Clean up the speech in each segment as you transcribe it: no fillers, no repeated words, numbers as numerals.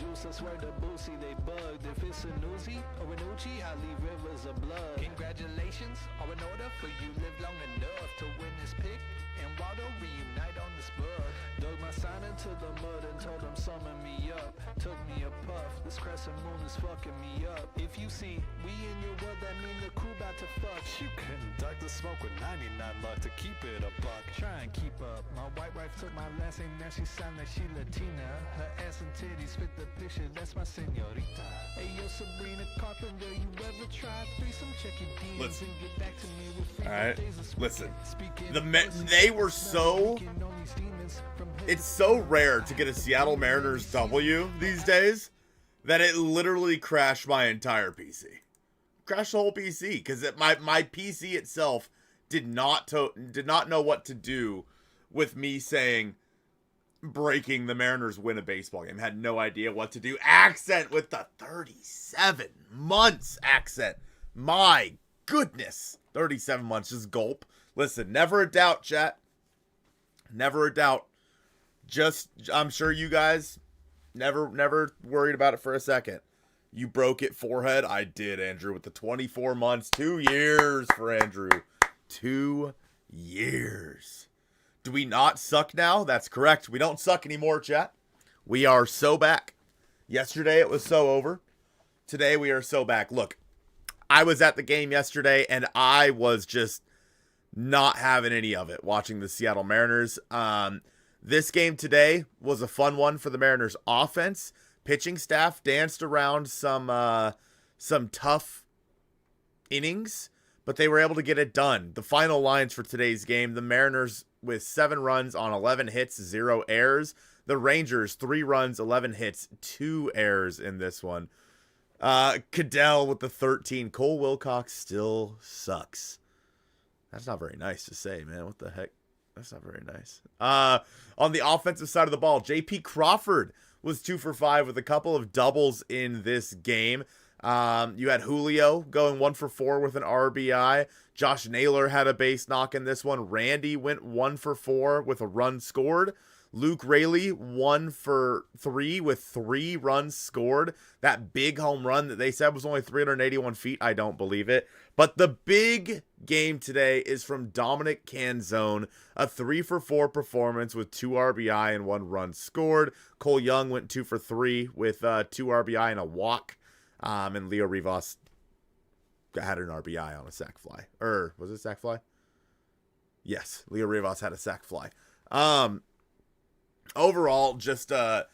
juice, I swear the boosie, they bugged. If it's a Uzi or an Uchi, I leave rivers of blood. Congratulations are in order for you live long enough to win this pick and Waldo reunite on the spud. Dug my sign into the mud and told them summon me up. Took me a puff, this crescent moon is fucking me up. If you see we in your world, that mean the crew about to fuck. You couldn't duck the smoke with 99 luck to keep it a buck. Try and keep up. My white wife took my last name, now she sound like she Latina. Her ass and titties fit the picture, that's my senorita. Hey yo, Sabrina Carpenter, you ever tried threesome? Check your DMs and get back to me with free days of listen. They were so... It's so rare to get a Seattle Mariners W these days that it literally crashed my entire PC. Crashed the whole PC because my PC itself did not know what to do with me saying breaking the Mariners win a baseball game. Had no idea what to do. Accent with the 37 months accent. My goodness. 37 months, just gulp. Listen, never a doubt, chat. Never a doubt. Just, I'm sure you guys never worried about it for a second. You broke it, forehead. I did, Andrew, with the 24 months. 2 years for Andrew. 2 years. Do we not suck now? That's correct. We don't suck anymore, chat. We are so back. Yesterday, it was so over. Today, we are so back. Look, I was at the game yesterday, and I was just not having any of it watching the Seattle Mariners. This game today was a fun one for the Mariners offense. Pitching staff danced around some tough innings, but they were able to get it done. The final lines for today's game, the Mariners with 7 runs on 11 hits, 0 errors. The Rangers, 3 runs, 11 hits, 2 errors in this one. Cadell with the 13. Cole Wilcox still sucks. That's not very nice to say, man. What the heck? That's not very nice. On the offensive side of the ball, J.P. Crawford was 2 for 5 with a couple of doubles in this game. You had Julio going 1 for 4 with an RBI. Josh Naylor had a base knock in this one. Randy went 1 for 4 with a run scored. Luke Raley 1 for 3 with 3 runs scored. That big home run that they said was only 381 feet, I don't believe it. But the big game today is from Dominic Canzone, a 3 for 4 performance with 2 RBI and 1 run scored. Cole Young went 2 for 3 with 2 RBI and a walk. And Leo Rivas had an RBI on a sac fly. Was it a sac fly? Yes, Leo Rivas had a sac fly. Overall, just a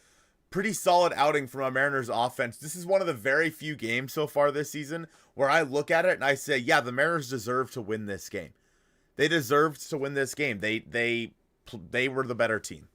pretty solid outing from a Mariners offense. This is one of the very few games so far this season where I look at it and I say, yeah, the Mariners deserve to win this game. They deserved to win this game. They were the better team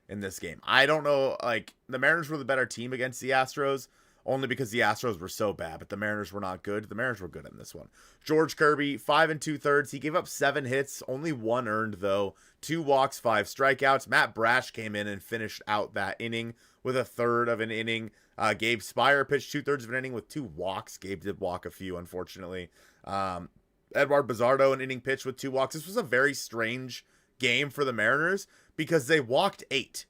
in this game. I don't know, like, the Mariners were the better team against the Astros only because the Astros were so bad, but the Mariners were not good. The Mariners were good in this one. George Kirby, 5 2/3. He gave up 7 hits, only 1 earned though. 2 walks, 5 strikeouts. Matt Brash came in and finished out that inning with a third of an inning. Gabe Spire pitched 2/3 of an inning with 2 walks. Gabe did walk a few, unfortunately. Edward Bizardo, an inning pitch with 2 walks. This was a very strange game for the Mariners because they walked 8.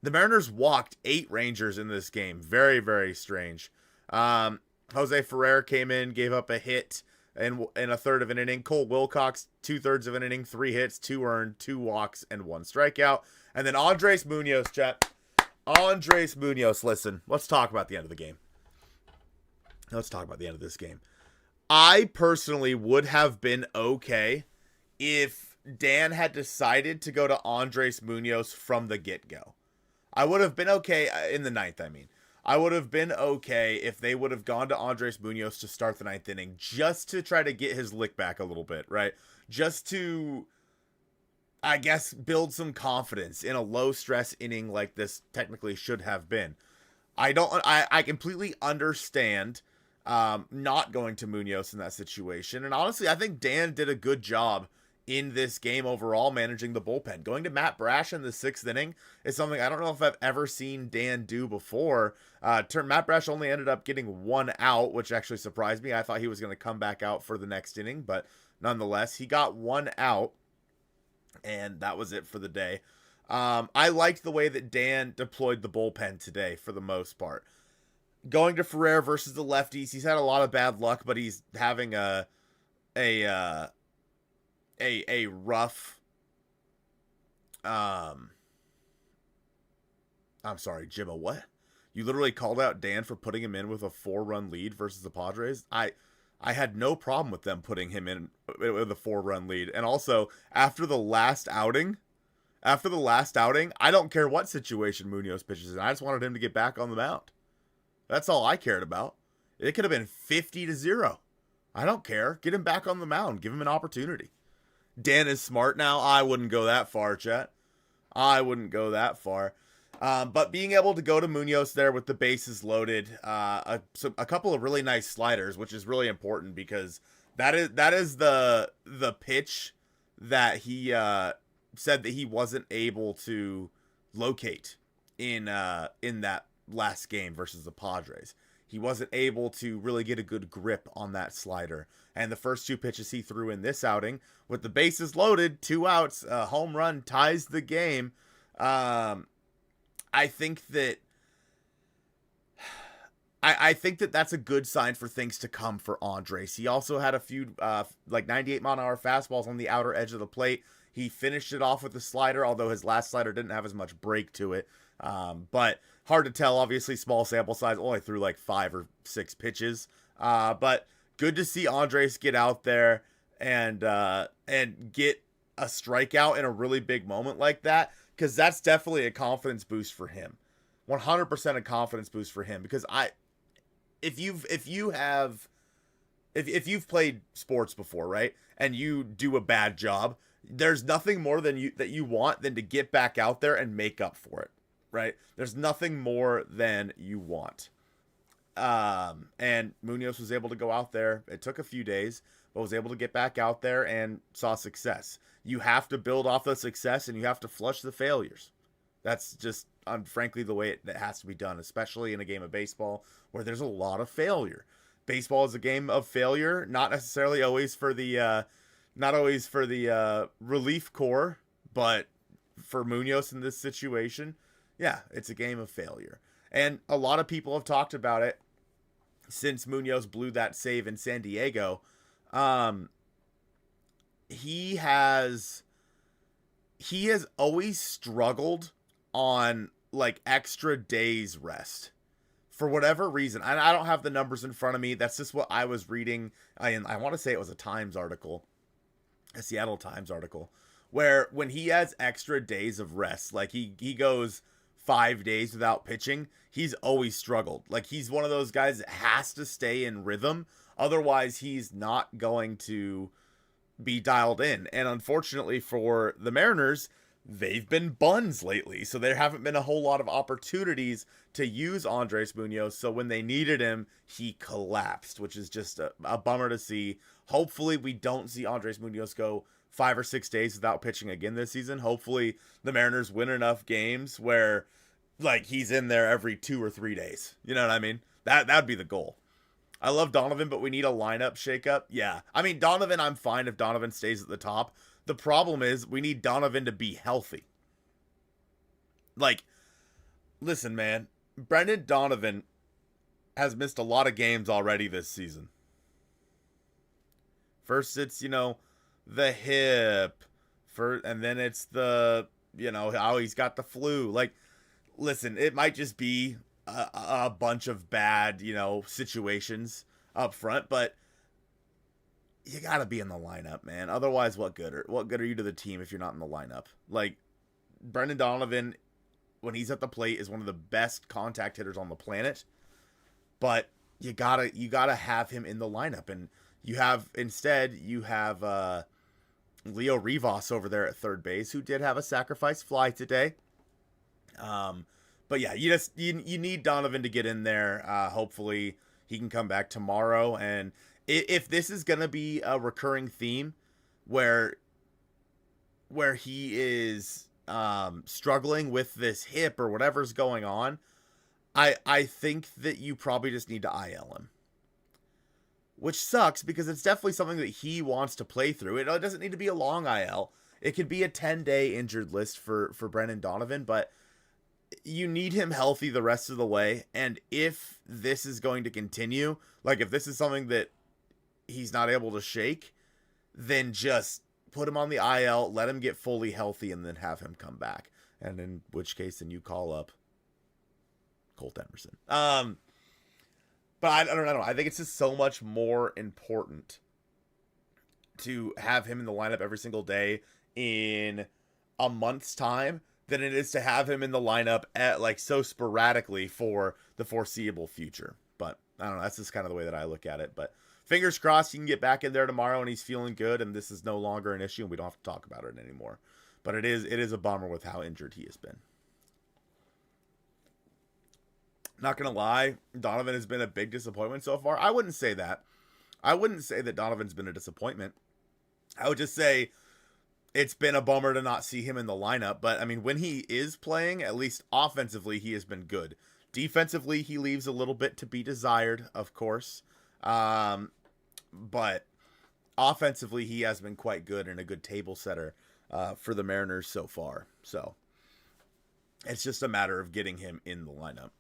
The Mariners walked 8 Rangers in this game. Very, very strange. Jose Ferrer came in, gave up a hit and a third of an inning. Cole Wilcox, 2/3 of an inning, 3 hits, 2 earned, 2 walks, and 1 strikeout. And then Andres Munoz, chat. Andres Munoz, listen, let's talk about the end of the game. Let's talk about the end of this game. I personally would have been okay if Dan had decided to go to Andres Munoz from the get-go. I would have been okay in the 9th, I mean. I would have been okay if they would have gone to Andres Munoz to start the 9th inning just to try to get his lick back a little bit, right? Just to, I guess, build some confidence in a low-stress inning like this technically should have been. I completely understand not going to Munoz in that situation. And honestly, I think Dan did a good job in this game overall, managing the bullpen. Going to Matt Brash in the 6th inning is something I don't know if I've ever seen Dan do before. Matt Brash only ended up getting 1 out, which actually surprised me. I thought he was going to come back out for the next inning, but nonetheless, he got 1 out, and that was it for the day. I liked the way that Dan deployed the bullpen today for the most part. Going to Ferrer versus the lefties, he's had a lot of bad luck, but he's having a rough. I'm sorry, Jimmo. What? You literally called out Dan for putting him in with a 4-run lead versus the Padres. I had no problem with them putting him in with a 4-run lead, and also after the last outing, I don't care what situation Munoz pitches in. I just wanted him to get back on the mound. That's all I cared about. It could have been 50-0. I don't care. Get him back on the mound. Give him an opportunity. Dan is smart now. I wouldn't go that far, chat. I wouldn't go that far. But being able to go to Munoz there with the bases loaded, a couple of really nice sliders, which is really important because that is the pitch that he said that he wasn't able to locate in that last game versus the Padres. He wasn't able to really get a good grip on that slider. And the first 2 pitches he threw in this outing, with the bases loaded, 2 outs, a home run ties the game. I think that that's a good sign for things to come for Andres. He also had a few 98-mile-an-hour fastballs on the outer edge of the plate. He finished it off with the slider, although his last slider didn't have as much break to it. But hard to tell, obviously, small sample size, only threw like 5 or 6 pitches. But good to see Andres get out there and get a strikeout in a really big moment like that, because that's definitely a confidence boost for him. 100% a confidence boost for him, because if you've played sports before, right, and you do a bad job, there's nothing more that you want than to get back out there and make up for it, right? There's nothing more than you want. And Munoz was able to go out there. It took a few days, but was able to get back out there and saw success. You have to build off the success, and you have to flush the failures. That's just, frankly, the way that has to be done, especially in a game of baseball where there's a lot of failure. Baseball is a game of failure, not necessarily always for the relief corps, but for Munoz in this situation, yeah, it's a game of failure. And a lot of people have talked about it since Munoz blew that save in San Diego. He has always struggled on like extra days rest for whatever reason. I don't have the numbers in front of me. That's just what I was reading. I want to say it was a Times article, a Seattle Times article, where when he has extra days of rest, like he goes 5 days without pitching, he's always struggled. Like, he's one of those guys that has to stay in rhythm. Otherwise, he's not going to be dialed in. And unfortunately for the Mariners, they've been buns lately. So there haven't been a whole lot of opportunities to use Andres Munoz. So when they needed him, he collapsed, which is just a bummer to see. Hopefully we don't see Andres Munoz go 5 or 6 days without pitching again this season. Hopefully the Mariners win enough games where, like, he's in there every 2 or 3 days. You know what I mean? That'd be the goal. I love Donovan, but we need a lineup shakeup. Yeah. I mean, Donovan, I'm fine if Donovan stays at the top. The problem is we need Donovan to be healthy. Like, listen, man. Brendan Donovan has missed a lot of games already this season. First it's, the hip. And then it's the, how he's got the flu. Like, listen, it might just be a bunch of bad, situations up front, but you gotta be in the lineup, man. Otherwise, what good are you to the team if you're not in the lineup? Like, Brendan Donovan, when he's at the plate, is one of the best contact hitters on the planet, but you gotta have him in the lineup, and you have Leo Rivas over there at third base, who did have a sacrifice fly today. But yeah, you need Donovan to get in there. Hopefully he can come back tomorrow. And if this is going to be a recurring theme where he is struggling with this hip or whatever's going on, I think that you probably just need to IL him. Which sucks because it's definitely something that he wants to play through. It doesn't need to be a long IL. it could be a 10-day injured list for Brendan Donovan, but you need him healthy the rest of the way. And if this is going to continue, like if this is something that he's not able to shake, then just put him on the IL, let him get fully healthy, and then have him come back. And in which case, then you call up Colt Emerson. But I don't know. I think it's just so much more important to have him in the lineup every single day in a month's time than it is to have him in the lineup at like so sporadically for the foreseeable future. But I don't know. That's just kind of the way that I look at it. But fingers crossed he can get back in there tomorrow and he's feeling good and this is no longer an issue and we don't have to talk about it anymore. But it is a bummer with how injured he has been. Not going to lie, Donovan has been a big disappointment so far. I wouldn't say that. I wouldn't say that Donovan's been a disappointment. I would just say it's been a bummer to not see him in the lineup. But, I mean, when he is playing, at least offensively, he has been good. Defensively, he leaves a little bit to be desired, of course. But offensively, he has been quite good and a good table setter for the Mariners so far. So, it's just a matter of getting him in the lineup.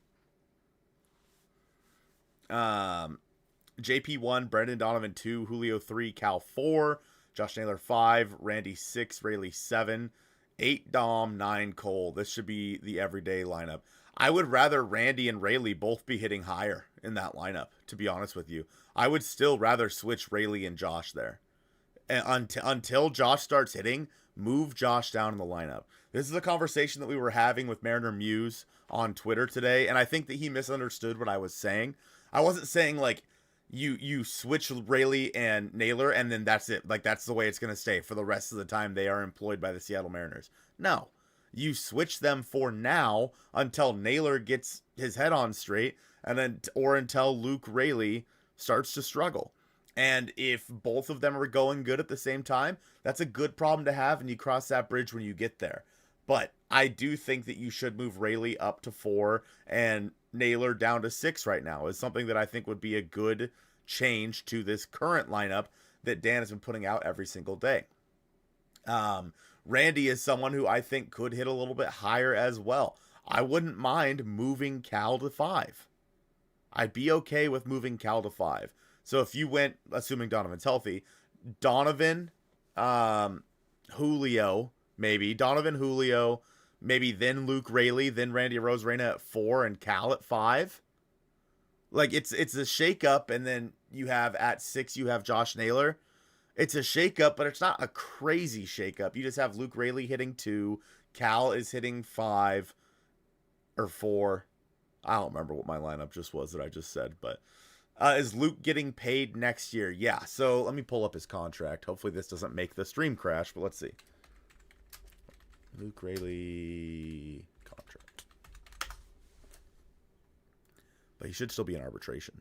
JP 1, Brendan Donovan 2, Julio 3, Cal 4, Josh Naylor 5, Randy 6, Rayleigh 7, 8 Dom, 9 Cole. This should be the everyday lineup. I would rather Randy and Rayleigh both be hitting higher in that lineup, to be honest with you. I would still rather switch Rayleigh and Josh there. And until Josh starts hitting, move Josh down in the lineup. This is a conversation that we were having with Mariner Muse on Twitter today, and I think that he misunderstood what I was saying. I wasn't saying like you switch Rayleigh and Naylor and then that's it. Like that's the way it's going to stay for the rest of the time they are employed by the Seattle Mariners. No, you switch them for now until Naylor gets his head on straight and then, or until Luke Rayleigh starts to struggle. And if both of them are going good at the same time, that's a good problem to have and you cross that bridge when you get there. But I do think that you should move Rayleigh up to 4 and Naylor down to 6 right now is something that I think would be a good change to this current lineup that Dan has been putting out every single day. Randy is someone who I think could hit a little bit higher as well. I wouldn't mind moving Cal to 5. I'd be okay with moving Cal to 5. So if you went, assuming Donovan's healthy, Donovan, Julio, maybe then Luke Rayleigh, then Randy Arozarena at 4 and Cal at 5. Like it's a shakeup, and then you have at 6 you have Josh Naylor. It's a shakeup, but it's not a crazy shakeup. You just have Luke Rayleigh hitting 2, Cal is hitting 5 or 4. I don't remember what my lineup just was that I just said, but is Luke getting paid next year? Yeah. So let me pull up his contract. Hopefully this doesn't make the stream crash, but let's see. Luke Rayleigh contract. But he should still be in arbitration.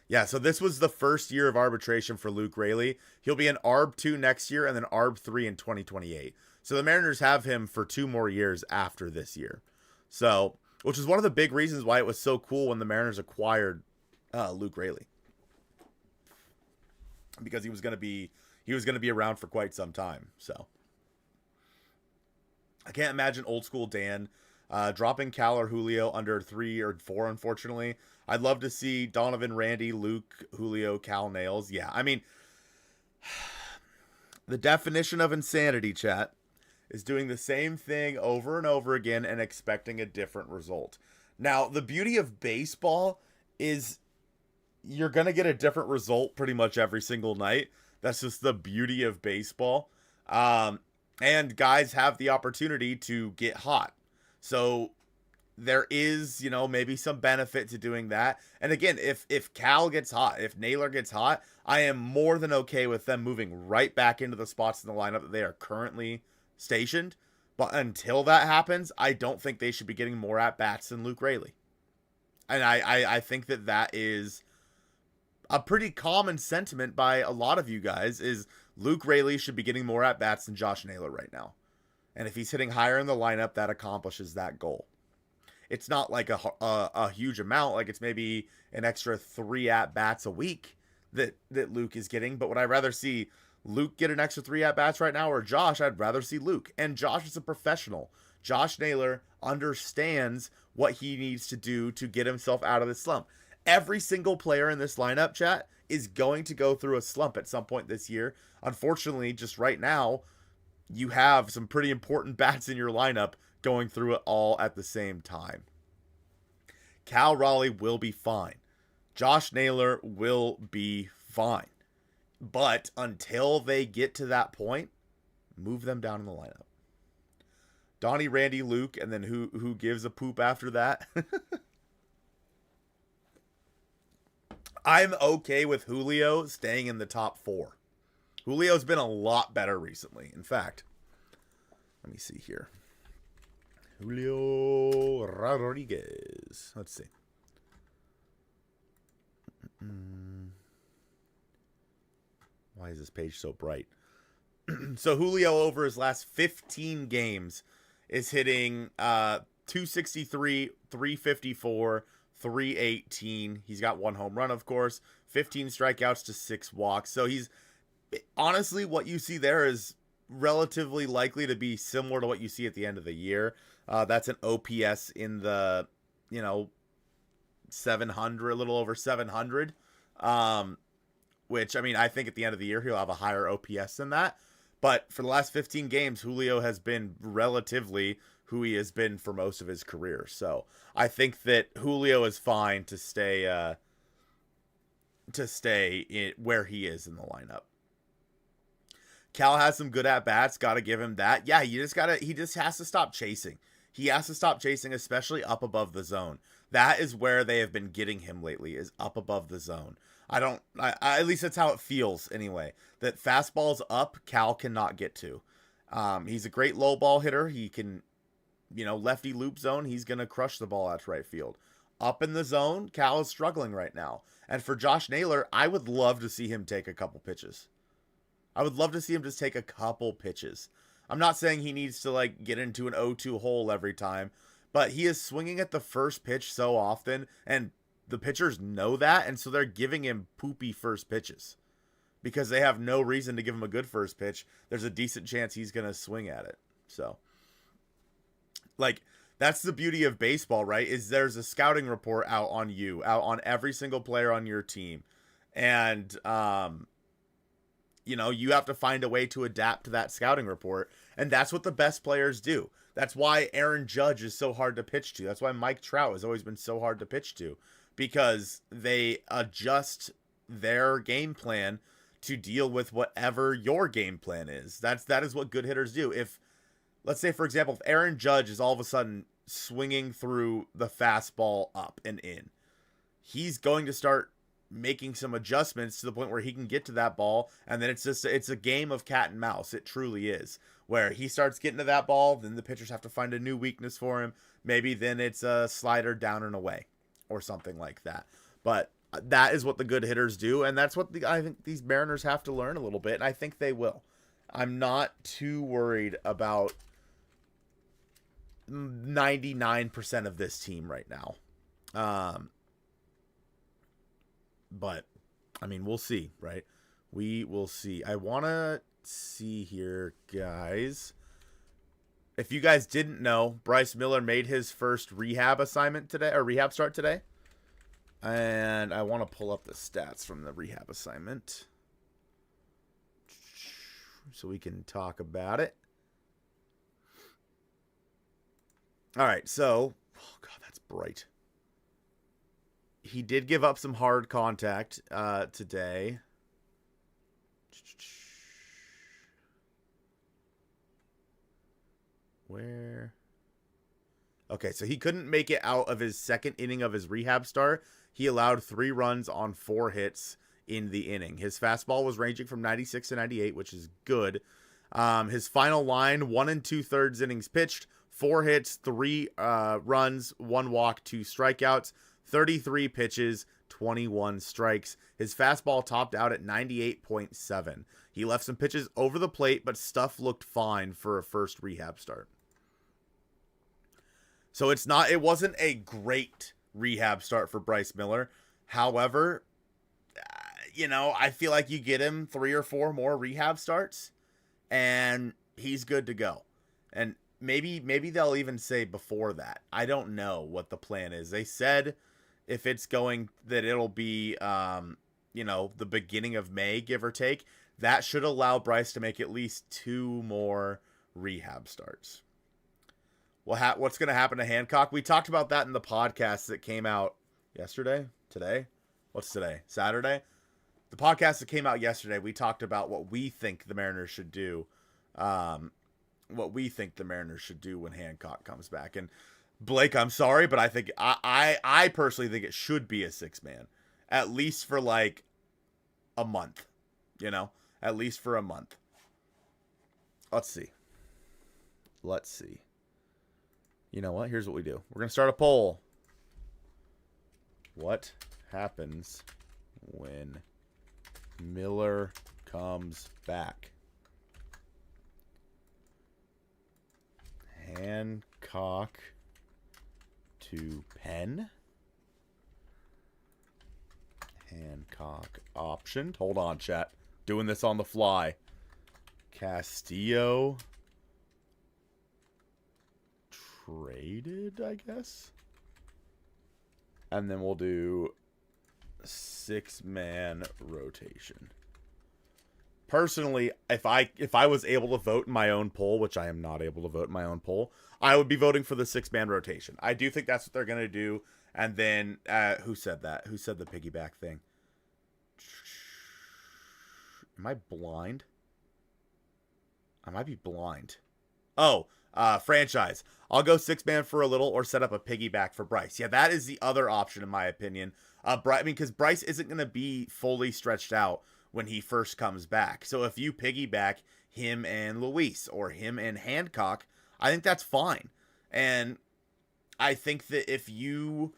Yeah, so this was the first year of arbitration for Luke Rayleigh. He'll be in ARB 2 next year and then ARB 3 in 2028. So the Mariners have him for 2 more years after this year. So, which is one of the big reasons why it was so cool when the Mariners acquired Luke Rayleigh. Because he was going to be around for quite some time. So I can't imagine old school Dan dropping Cal or Julio under 3 or 4, unfortunately. I'd love to see Donovan, Randy, Luke, Julio, Cal, Nails. Yeah, I mean, the definition of insanity, chat, is doing the same thing over and over again and expecting a different result. Now, the beauty of baseball is you're going to get a different result pretty much every single night. That's just the beauty of baseball. And guys have the opportunity to get hot. So there is, maybe some benefit to doing that. And again, if Cal gets hot, if Naylor gets hot, I am more than okay with them moving right back into the spots in the lineup that they are currently stationed. But until that happens, I don't think they should be getting more at-bats than Luke Rayleigh. And I think that is a pretty common sentiment by a lot of you guys, is Luke Rayleigh should be getting more at-bats than Josh Naylor right now. And if he's hitting higher in the lineup, that accomplishes that goal. It's not like a huge amount, like it's maybe an extra 3 at-bats a week that Luke is getting. But would I rather see Luke get an extra 3 at-bats right now, or Josh? I'd rather see Luke. And Josh is a professional. Josh Naylor understands what he needs to do to get himself out of this slump. Every single player in this lineup, chat, is going to go through a slump at some point this year. Unfortunately, just right now, you have some pretty important bats in your lineup going through it all at the same time. Cal Raleigh will be fine. Josh Naylor will be fine. But until they get to that point, move them down in the lineup. Donnie, Randy, Luke, and then who gives a poop after that? I'm okay with Julio staying in the top 4. Julio's been a lot better recently. In fact, let me see here. Julio Rodriguez. Let's see. Why is this page so bright? So Julio over his last 15 games is hitting 263, 354, 318. He's got 1 home run, of course. 15 strikeouts to 6 walks. So he's honestly, what you see there is relatively likely to be similar to what you see at the end of the year. That's an OPS in the, 700, a little over 700. Which, I mean, I think at the end of the year, he'll have a higher OPS than that. But for the last 15 games, Julio has been relatively who he has been for most of his career. So I think that Julio is fine to stay where he is in the lineup. Cal has some good at-bats. Got to give him that. Yeah, he just has to stop chasing. He has to stop chasing, especially up above the zone. That is where they have been getting him lately, is up above the zone. At least that's how it feels anyway. That fastballs up, Cal cannot get to. He's a great low ball hitter. He can, lefty loop zone, he's going to crush the ball out to right field. Up in the zone, Cal is struggling right now. And for Josh Naylor, I would love to see him take a couple pitches. I would love to see him just take a couple pitches. I'm not saying he needs to get into an 0-2 hole every time, but he is swinging at the first pitch so often, and the pitchers know that, and so they're giving him poopy first pitches because they have no reason to give him a good first pitch. There's a decent chance he's going to swing at it. So, that's the beauty of baseball, right? Is there's a scouting report out on every single player on your team. And, you have to find a way to adapt to that scouting report. And that's what the best players do. That's why Aaron Judge is so hard to pitch to. That's why Mike Trout has always been so hard to pitch to. Because they adjust their game plan to deal with whatever your game plan is. That is what good hitters do. If, let's say, for example, if Aaron Judge is all of a sudden swinging through the fastball up and in, he's going to start making some adjustments to the point where he can get to that ball, and then it's a game of cat and mouse. It truly is, where he starts getting to that ball, then the pitchers have to find a new weakness for him. Maybe then it's a slider down and away or something like that. But that is what the good hitters do, and that's what I think these Mariners have to learn a little bit, and I think they will. I'm not too worried about 99% of this team right now. But, I mean, we'll see, right? We will see. I want to see here, guys. If you guys didn't know, Bryce Miller made his first rehab assignment today, or rehab start today. And I want to pull up the stats from the rehab assignment so we can talk about it. All right, so, oh God, that's bright. He did give up some hard contact today. Where? Okay, so he couldn't make it out of his second inning of his rehab start. He allowed 3 runs on 4 hits in the inning. His fastball was ranging from 96 to 98, which is good. His final line, 1 2/3 innings pitched, 4 hits, 3 runs, 1 walk, 2 strikeouts, 33 pitches, 21 strikes. His fastball topped out at 98.7. He left some pitches over the plate, but stuff looked fine for a first rehab start. So it wasn't a great rehab start for Bryce Miller. However, I feel like you get him 3 or 4 more rehab starts, and he's good to go. And maybe they'll even say before that. I don't know what the plan is. They said if it's going that it'll be the beginning of May, give or take. That should allow Bryce to make at least 2 more rehab starts. Well, what's going to happen to Hancock? We talked about that in the podcast that came out yesterday, today. What's today? Saturday? The podcast that came out yesterday, we talked about what we think the Mariners should do. What we think the Mariners should do when Hancock comes back. And Blake, I'm sorry, but I think I personally think it should be a 6-man. At least for like a month. At least for a month. Let's see. You know what? Here's what we do. We're going to start a poll. What happens when Miller comes back? Hancock to Penn. Hancock optioned. Hold on, chat. Doing this on the fly. Castillo traded, I guess. And then we'll do 6-man rotation. Personally, if I was able to vote in my own poll, which I am not able to vote in my own poll, I would be voting for the 6-man rotation. I do think that's what they're going to do. And then, who said that? Who said the piggyback thing? Am I blind? I might be blind. Oh, franchise. I'll go 6-man for a little or set up a piggyback for Bryce. Yeah, that is the other option in my opinion. Because Bryce isn't going to be fully stretched out when he first comes back. So if you piggyback him and Luis or him and Hancock, I think that's fine. And I think that if you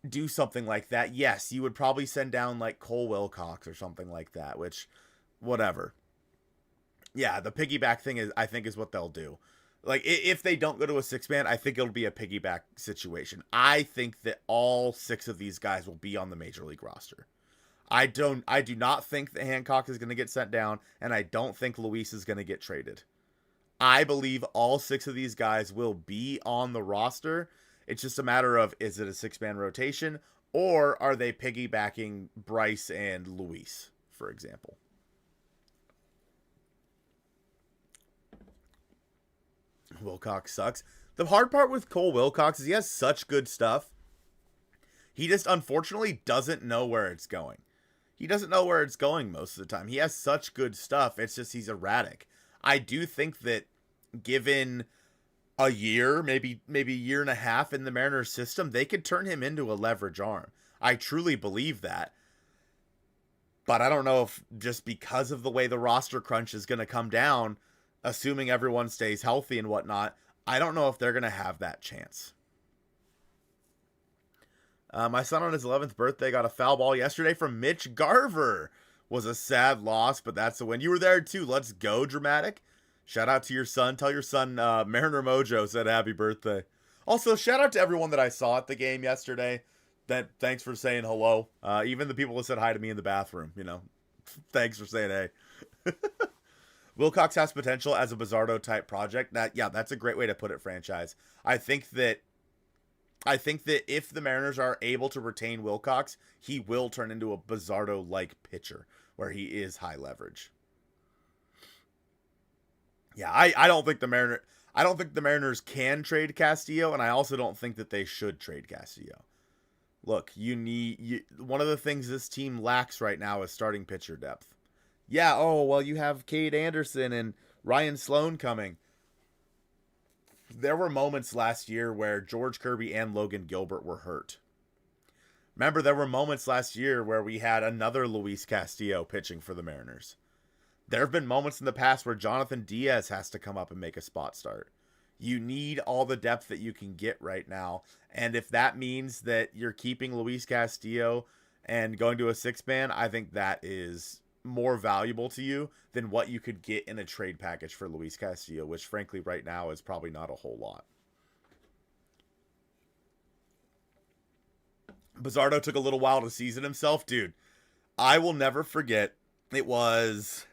do something like that, yes, you would probably send down like Cole Wilcox or something like that, which, whatever. Yeah, the piggyback thing I think is what they'll do. Like, if they don't go to a 6-man, I think it'll be a piggyback situation. I think that all 6 of these guys will be on the Major League roster. I do not think that Hancock is going to get sent down, and I don't think Luis is going to get traded. I believe all 6 of these guys will be on the roster. It's just a matter of, is it a 6-man rotation, or are they piggybacking Bryce and Luis, for example? Wilcox sucks. The hard part with Cole Wilcox is he has such good stuff. He just unfortunately doesn't know where it's going. He doesn't know where it's going most of the time. He has such good stuff. It's just he's erratic. I do think that given a year, maybe a year and a half in the Mariners system, they could turn him into a leverage arm. I truly believe that. But I don't know if just because of the way the roster crunch is going to come down, assuming everyone stays healthy and whatnot, I don't know if they're going to have that chance. My son on his 11th birthday got a foul ball yesterday from Mitch Garver. Was a sad loss, but that's a win. You were there too. Let's go, Dramatic. Shout out to your son. Tell your son Mariner Mojo said happy birthday. Also, shout out to everyone that I saw at the game yesterday. Thanks for saying hello. Even the people that said hi to me in the bathroom, thanks for saying hey. Wilcox has potential as a Bizardo type project. That's a great way to put it, franchise. I think that if the Mariners are able to retain Wilcox, he will turn into a Bizardo-like pitcher where he is high leverage. Yeah, I don't think the Mariners can trade Castillo, and I also don't think that they should trade Castillo. Look, one of the things this team lacks right now is starting pitcher depth. Yeah, you have Cade Anderson and Ryan Sloan coming. There were moments last year where George Kirby and Logan Gilbert were hurt. Remember, there were moments last year where we had another Luis Castillo pitching for the Mariners. There have been moments in the past where Jonathan Diaz has to come up and make a spot start. You need all the depth that you can get right now. And if that means that you're keeping Luis Castillo and going to a 6-man, I think that is more valuable to you than what you could get in a trade package for Luis Castillo, which frankly right now is probably not a whole lot. Bizardo took a little while to season himself. Dude, I will never forget. It was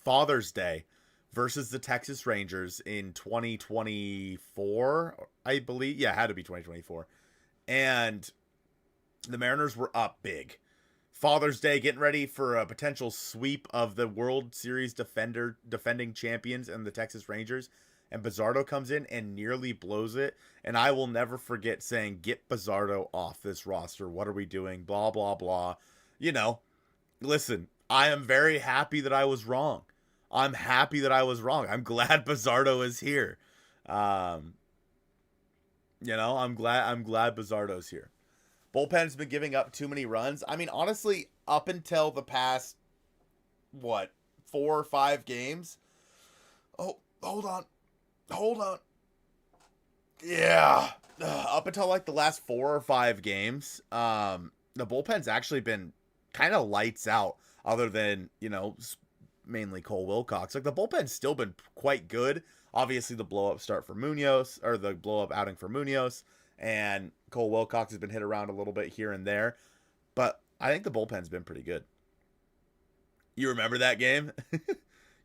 Father's Day versus the Texas Rangers in 2024, I Bleav. Yeah, it had to be 2024. And the Mariners were up big. Father's Day, getting ready for a potential sweep of the World Series defending champions and the Texas Rangers. And Bizzardo comes in and nearly blows it. And I will never forget saying, get Bizzardo off this roster. What are we doing? Blah, blah, blah. You know, listen, I am very happy that I was wrong. I'm happy that I was wrong. I'm glad Bizzardo is here. I'm glad Bizzardo's here. Bullpen's been giving up too many runs. I mean, honestly, up until the past, 4 or 5 games. Oh, hold on. Yeah. Up until like the last 4 or 5 games, the bullpen's actually been kind of lights out, other than, mainly Cole Wilcox. Like, the bullpen's still been quite good. Obviously, the blow-up start for Munoz, or the blow-up outing for Munoz, and Cole Wilcox has been hit around a little bit here and there. But I think the bullpen's been pretty good. You remember that game?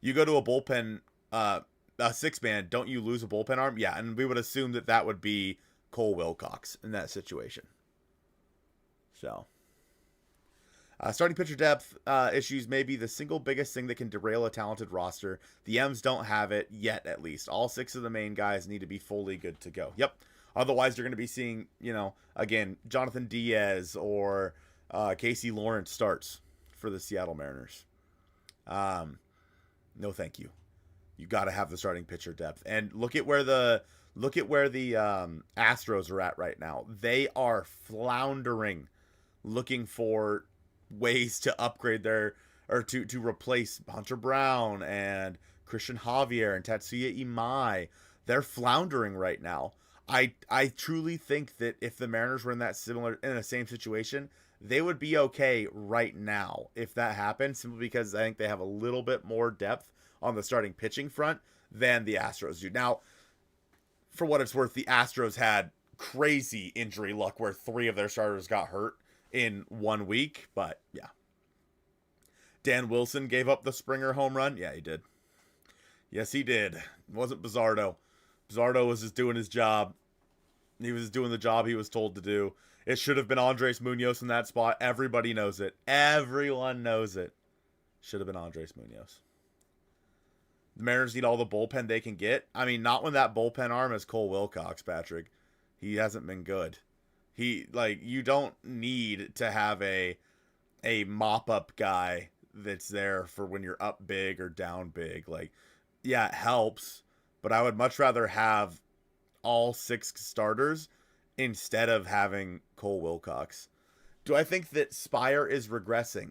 You go to a bullpen, a 6-man, don't you lose a bullpen arm? Yeah, and we would assume that would be Cole Wilcox in that situation. So, starting pitcher depth issues may be the single biggest thing that can derail a talented roster. The M's don't have it yet, at least. All 6 of the main guys need to be fully good to go. Yep. Otherwise, you're going to be seeing, again, Jonathan Diaz or Casey Lawrence starts for the Seattle Mariners. No, thank you. You got to have the starting pitcher depth. And look at where the Astros are at right now. They are floundering, looking for ways to upgrade to replace Hunter Brown and Christian Javier and Tatsuya Imai. They're floundering right now. I truly think that if the Mariners were in the same situation, they would be okay right now if that happened, simply because I think they have a little bit more depth on the starting pitching front than the Astros do. Now, for what it's worth, the Astros had crazy injury luck where 3 of their starters got hurt in 1 week, but yeah. Dan Wilson gave up the Springer home run. Yeah, he did. Yes, he did. It wasn't Bizzardo. Bizzardo was just doing his job. He was doing the job he was told to do. It should have been Andres Munoz in that spot. Everybody knows it. Everyone knows it. Should have been Andres Munoz. The Mariners need all the bullpen they can get. I mean, not when that bullpen arm is Cole Wilcox, Patrick. He hasn't been good. You don't need to have a mop-up guy that's there for when you're up big or down big. Yeah, it helps, but I would much rather have all 6 starters instead of having Cole Wilcox. Do I think that Spire is regressing?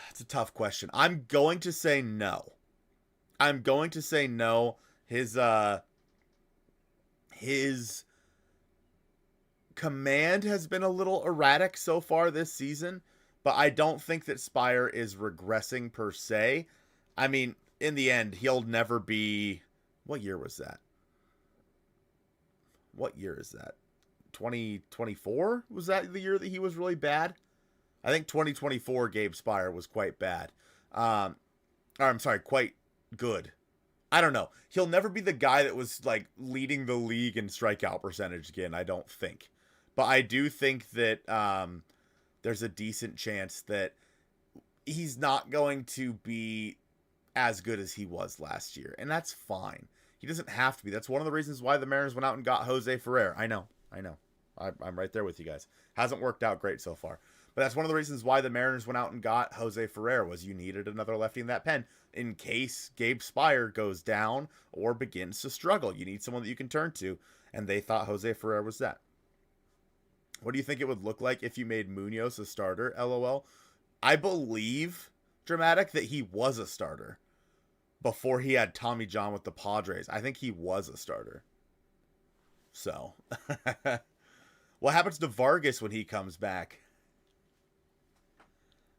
It's a tough question. I'm going to say no. His command has been a little erratic so far this season, but I don't think that Spire is regressing per se. I mean, in the end, he'll never be... What year was that? What year is that? 2024? Was that the year that he was really bad? I think 2024 Gabe Spire was quite bad. Quite good. I don't know. He'll never be the guy that was leading the league in strikeout percentage again, I don't think. But I do think that there's a decent chance that he's not going to be as good as he was last year. And that's fine. He doesn't have to be. That's one of the reasons why the Mariners went out and got Jose Ferrer. I know. I'm right there with you guys. Hasn't worked out great so far. But that's one of the reasons why the Mariners went out and got Jose Ferrer, was you needed another lefty in that pen in case Gabe Spire goes down or begins to struggle. You need someone that you can turn to, and they thought Jose Ferrer was that. What do you think it would look like if you made Munoz a starter? LOL. I believe, Dramatic, that he was a starter before he had Tommy John with the Padres. I think he was a starter. So, what happens to Vargas when he comes back?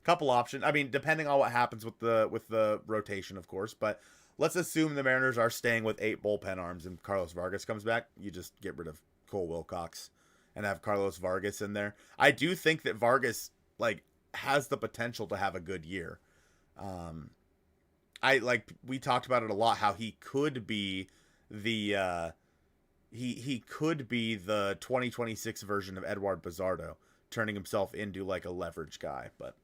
Couple options. I mean, depending on what happens with the rotation, of course. But let's assume the Mariners are staying with 8 bullpen arms and Carlos Vargas comes back. You just get rid of Cole Wilcox and have Carlos Vargas in there. I do think that Vargas like has the potential to have a good year. We talked about it a lot, how he could be the he could be the 2026 version of Edward Bizardo, turning himself into like a leverage guy. But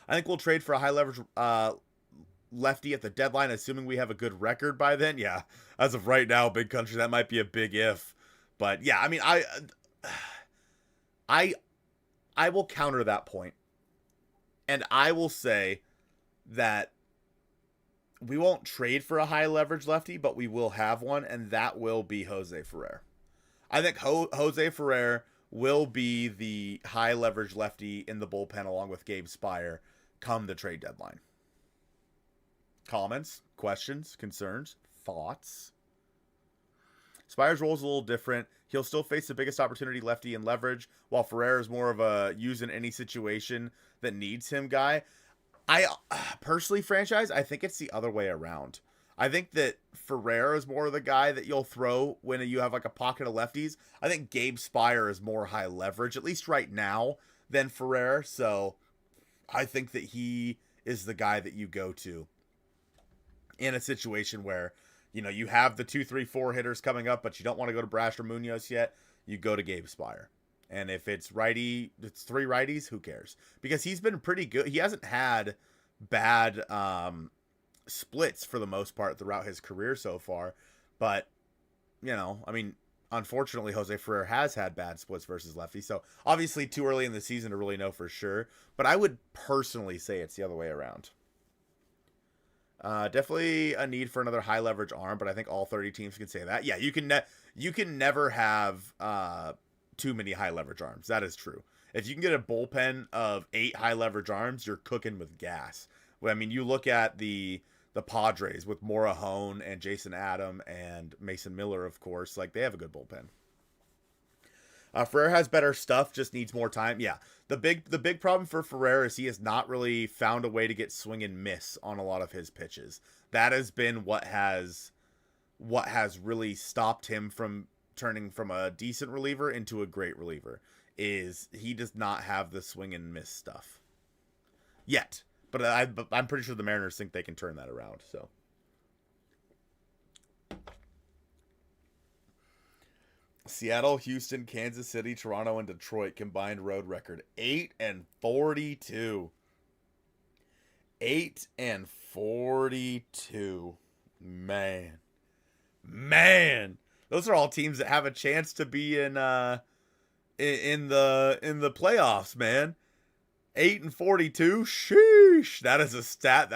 I think we'll trade for a high leverage lefty at the deadline, assuming we have a good record by then. Yeah, as of right now, Big Country, that might be a big if. But yeah, I mean, I will counter that point, and I will say that we won't trade for a high leverage lefty, but we will have one, and that will be Jose Ferrer. I think Jose Ferrer will be the high leverage lefty in the bullpen along with Gabe Spire come the trade deadline. Comments, questions, concerns, thoughts? Spire's role is a little different. He'll still face the biggest opportunity lefty in leverage, while Ferrer is more of a use in any situation that needs him guy. I personally, franchise, I think it's the other way around. I think that Ferrer is more of the guy that you'll throw when you have like a pocket of lefties. I think Gabe Spire is more high leverage, at least right now, than Ferrer. So I think that he is the guy that you go to in a situation where, you know, you have the 2, 3, 4 hitters coming up, but you don't want to go to Brash or Munoz yet. You go to Gabe Spire. And if it's 3 righties, who cares? Because he's been pretty good. He hasn't had bad splits for the most part throughout his career so far. But, you know, I mean, unfortunately, Jose Ferrer has had bad splits versus lefty. So obviously too early in the season to really know for sure. But I would personally say it's the other way around. Definitely a need for another high leverage arm, but I think all 30 teams can say that. Yeah, you can never have too many high leverage arms. That is true. If you can get a bullpen of 8 high leverage arms, you're cooking with gas. Well, I mean, you look at the Padres with Morahone and Jason Adam and Mason Miller, of course. Like, they have a good bullpen. Ferrer has better stuff, just needs more time. Yeah, the big problem for Ferrer is he has not really found a way to get swing and miss on a lot of his pitches. That has been what has really stopped him from turning from a decent reliever into a great reliever. Is he does not have the swing and miss stuff yet. But I'm pretty sure the Mariners think they can turn that around. So. Seattle, Houston, Kansas City, Toronto, and Detroit combined road record 8-42. 8-42. Man, those are all teams that have a chance to be in the playoffs, man. 8-42. Sheesh. That is a stat.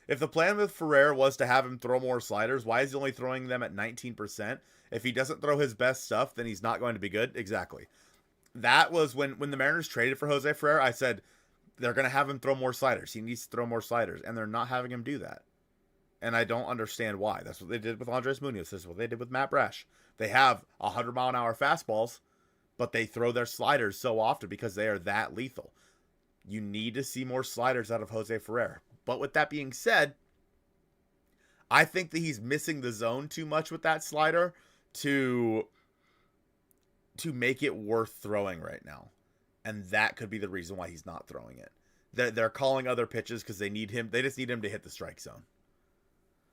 If the plan with Ferrer was to have him throw more sliders, why is he only throwing them at 19%? If he doesn't throw his best stuff, then he's not going to be good. Exactly. That was when the Mariners traded for Jose Ferrer, I said they're going to have him throw more sliders. He needs to throw more sliders, and they're not having him do that. And I don't understand why. That's what they did with Andres Munoz. This is what they did with Matt Brash. They have 100-mile-an-hour fastballs, but they throw their sliders so often because they are that lethal. You need to see more sliders out of Jose Ferrer. But with that being said, I think that he's missing the zone too much with that slider to make it worth throwing right now. And that could be the reason why he's not throwing it. They're calling other pitches because they need him. They just need him to hit the strike zone.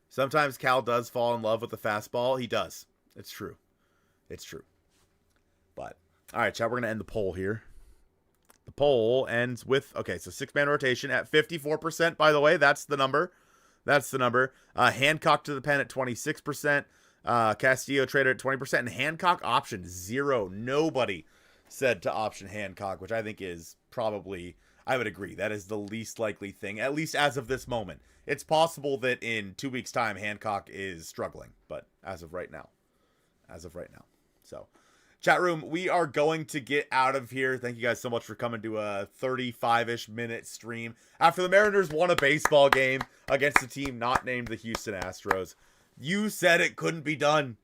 Sometimes Cal does fall in love with the fastball. He does. It's true. But, all right, chat, we're going to end the poll here. The poll ends with, okay, so 6-man rotation at 54%, by the way. That's the number. Hancock to the pen at 26%. Castillo traded at 20%. And Hancock option 0. Nobody said to option Hancock, which I think is probably, I would agree, that is the least likely thing, at least as of this moment. It's possible that in 2 weeks' time, Hancock is struggling, but as of right now. So, chat room, we are going to get out of here. Thank you guys so much for coming to a 35-ish minute stream after the Mariners won a baseball game against a team not named the Houston Astros. You said it couldn't be done.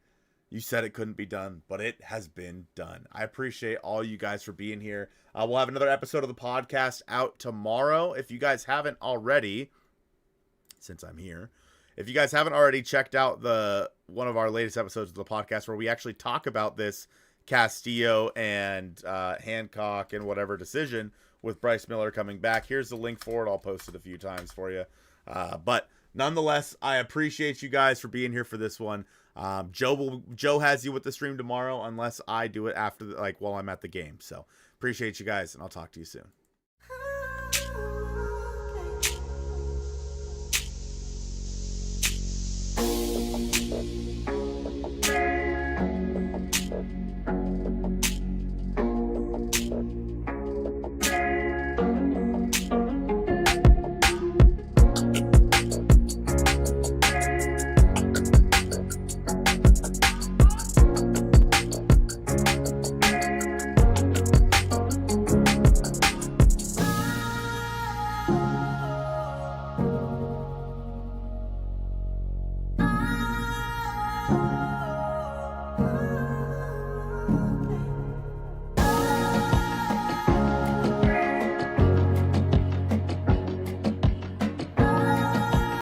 But it has been done. I appreciate all you guys for being here. We'll have another episode of the podcast out tomorrow. If you guys haven't already, since I'm here, if you guys haven't already checked out one of our latest episodes of the podcast where we actually talk about this Castillo and Hancock and whatever decision with Bryce Miller coming back. Here's the link for it. I'll post it a few times for you. But nonetheless, I appreciate you guys for being here for this one. Joe has you with the stream tomorrow unless I do it after while I'm at the game. So appreciate you guys, and I'll talk to you soon.